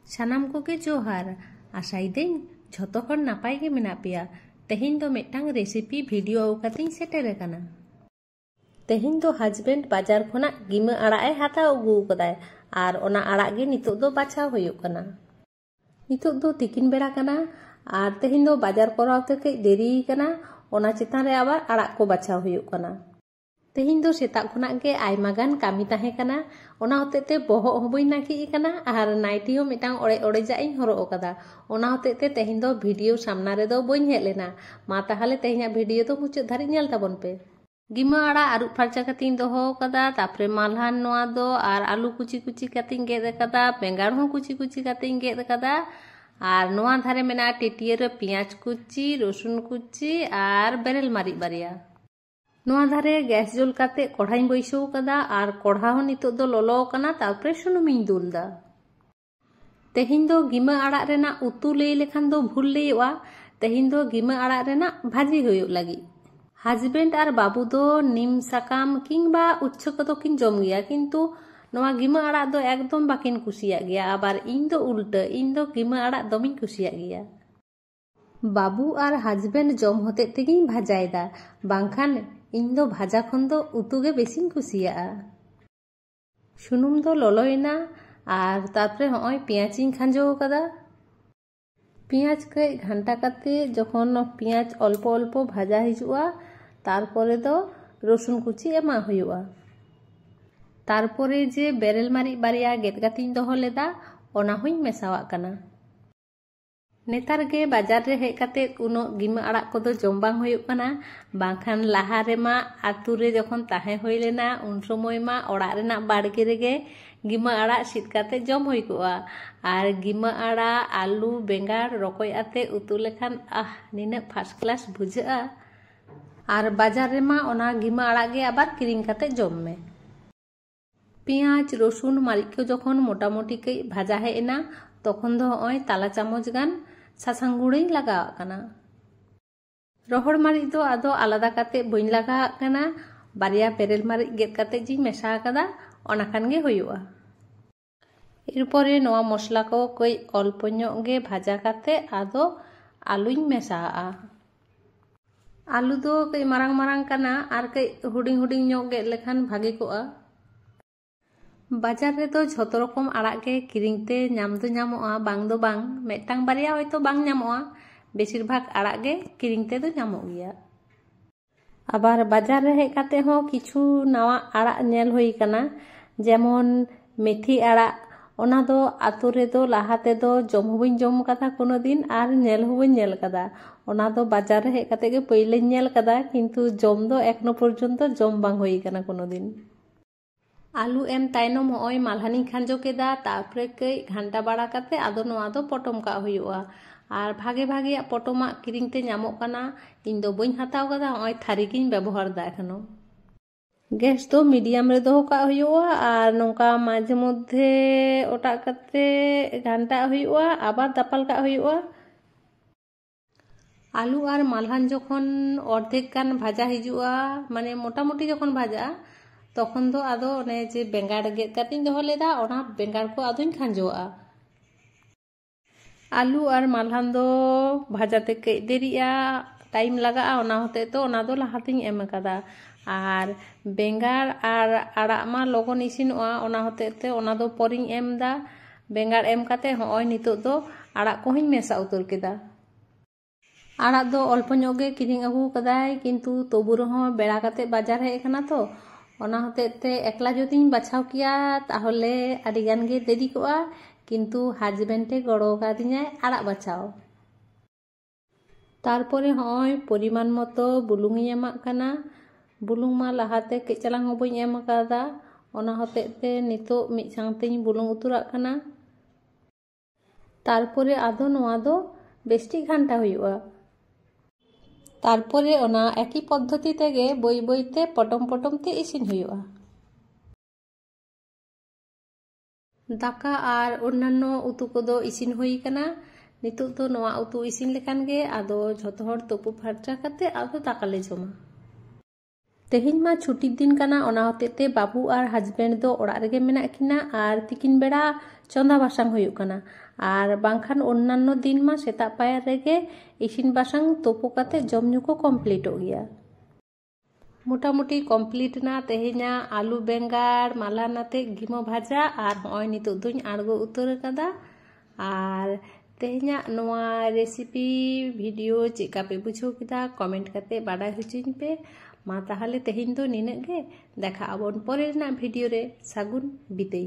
सानाम कोगे जोहार आशाइदाኝ झोतो हर नापाय गे मेना पेया। तेहेñ दो मिदटांग रेसिपि भिडियो आउकातेñ सेटेर आकाना। तेहेñ दो हजबेंड बाजार खना गिमा आड़ा ए हाताव अगु कदाय आर ओना आड़ा गे नितोग दो बाछाव हुयुग कना। नितोग दो तिकिन बेड़ा कना आर तेहेñ दो बाजार करावते कई देरी कना ओना चेतान रे आबार आड़ा को बाछाव हुयुग कना। तेहेñ दो सेताग खना गे आयमा गान कामी ताहे कना ओना होतेते बोहग हबई नाकी कना आर नाइटी हो मिदटांग ओड़े ओड़े जाइñ हरग अकादा। ओना होतेते तेहेñ दो भिडियो सामना रे दो बई हेज लेना। मा ताहले तेहेñाग भिडियो दो मुचाद धारिज नेल ताबन पे। गिमा आड़ा आरुब फारचा कातेñ दोहो कदा तापरे मालहान नोआ दो आर आलू कुची कुची कातेñ गेद कदा बेंगाड़ हो कुची कुची कातेñ गेद कदा आर नोआ धारे मेना टेटिया रे पियाज कुची रसुन कुची आर बेरेल मारिच बारिया। नोआ धारे गैस जुल काते कढ़ाई बैसो कदा आर कढ़ा हो नितोग दो लोलो कना तापरे सुनुमिñ दुलदा। तेहेñ दो गिमा आड़ा रेना उतु लई लेखान दो भूल लईओआ। तेहेñ दो गिमा आड़ा रेना भाजी हुयुग लागिद। हजबेंड आर बाबू दो नीम साकाम किंबा उच्छो कदो किन जम गया किंतु नोआ गिमा आड़ा दो एकदम बाकिन कुसियाग गया। आबार इñ दो उल्टा इñ दो गिमा आड़ा दमिñ कुसियाग गया। बाबू आर हजबेंड जम होते तेगिñ भाजायदा बांखान इñ दो भाजा खन दो उतु गे बेसिñ कुसियागा। सुनुम दो लoloयना आर तारपरे हॉय पियाजिñ खांजो कदा। पियाज कई घंटा काते जखन पियाज अल्प अल्प भाजा हिजुआ तारपरे दो रसुन कुची एमा हुयुआ। तारपरे जे बेरेल मारिच बारिया गेद कातेñ दोहो लेदा ओना होइñ मेसावाग कना। नेतार गे बाजार रे हेज काते उनो गिमा आड़ा कोदो जम बांग हुयुग कना बांखान लाहा रे मा आतु रे जखन ताहे हुई लेना उन समय मा ओड़ा रेना बाड़गे रेगे गिमा आड़ा सिद काते जम हुई कोआ। आर गिमा आड़ा आलू बेंगाड़ रकोय आते उतु लेखान निना फार्स्ट क्लास बुझाआ। आर बाजार रे मा ओना गिमा आड़ा गे आबार किरिङ काते जम मे। पियाज रसुन मारिच को जखन मोटामुटी कई भाजा हेज एना तखन दो हॉय ताला चामच गान सासांग गुड़ाइñ लगावाग कना। रोहड़ मारिच दो आदो आलादा काते बइñ लगावाग कना बारिया बेरेल मारिच गेद काते जिñ मेसा आकादा ओना खान गे हुयुआ। एरपरे नोआ मसला को कई अल्प ñoq गे भाजा काते आदो आलुइñ मेसाआगा। आलू दो कई मारांग मारांग कना आर कई हुडिंग हुडिंग ñoq गेद लेखान भागे कोआ। बाजार रे दो झोतो रकम आड़ा गे किरिङ ते ñाम दो ñामोआ बांग दो बांग मिदटांग बारिया होयतो बांग ñामोआ बेसिर भाग आड़ा गे किरिङ ते दो ñामोग गिया। आबार बाजार रे हेज काते हो किछु नावा आड़ा नेल हुई कना जेमन मेथी आड़ा ओना दो आतु रे दो लाहा ते दो जम हो बइñ जम कादा कोनो दिन आर नेल हो बइñ नेल कादा। ओना दो बाजार रे हेज काते गे पइलेñ नेल कादा किंतु जम दो एकनो पर्यन्तो जम बांग हुई कना कोनो दिन। आलू एम तायनम हॉय मालहानिñ खांजो केदा तारपरे कई घंटा बाड़ा काते आदो नोआ दो पटम काग हुयुआ। आर भागे भागे पटमा किरिङ ते ñामोग कना इñ दो बइñ हाताव कदा हॉय थारी गिñ व्यवहार दा एखनो। गैस दो मीडियम रे दोहो काग हुयुआ आर नोंका माझे मध्य ओटाग काते घंटा हुयुआ आबार दापाल काग हुयुआ। आलू आर मालहान जखन अर्धेक गान भाजा हिजुआ माने मोटामुटी जखन भाजा तखन दो आदो ओने जे बेंगाड़ गेद कातेñ दोहो लेदा ओना बेंगाड़ को आदोñ खांजोआ। आलू आर मालहान दो भाजाते कई देरिया टाइम लगाआ ओना होते तो ओना दो लाहातेñ एम कादा। आर बेंगाड़ आर आड़ा मा लगन इसिनोआ ओना होते ते ओना दो परिñ एम दा। बेंगाड़ एम काते हॉय नितोग दो आड़ा कोहइñ मेसा उतर केदा। आड़ा दो अल्प ñoq गे किरिङ अगु कदाय किंतु तबु रहो बेड़ा काते बाजार हेज कना तो ओना होते ते एकला जदिñ बाछाव किया ताहले आड़ी गान गे देरी कोआ किंतु हजबेंडे गड़ो कादिñाय आड़ा बाछाव। तारपरे हॉय परिमाण मतो बुलुंगिñ एमाग कना। बुलुंग मा लाहाते कई चलांग हो बइñ एम कादा ओना होते ते नितोग मिद सांगतेñ बुलुंग उतुराग कना। तारपरे आदो नोआ दो बेस्टिक घंटा हुयुआ। तारपरे ओना एकी पद्धति तेगे बई बईते पटम पटम ते इसिन हुयुआ। दाका आर अन्यान्य उतु कोदो इसिन हुई कना। नितोग दो नोआ उतु इसिन लेखान गे आदो झोतो हर तुपु फारचा काते आदो दाका ले जमा। तेहेñ मा छुट्टी दिन काना ओना होतेते बाबू और हस्बैंड दो ओड़ाग रेगे मेनाग किना और तिकिन बेड़ा चंदा बासांग हुयुग कना और बांखान अन्यान्य दिन मा सेता पायर रेगे इसिन बासांग तोपो काते जम ᱧᱩ को कमप्लीटोग गया। मोटामुटी कमप्लीट ना तेहेñा आलू बेंगाड़ माला नाते गिमो भाजा और हॉय नितोग दुñ आड़गो उतर कदा और तेहेñा नोआ रेसिपी भिडियो चेका पे बुझो किदा कमेंट करते बाडाय हुचुኝ पे। मा ताहले तेहेñ दो निनग गे देखा आबोन परेर ना भिडियो रे। सागुन बिदाय।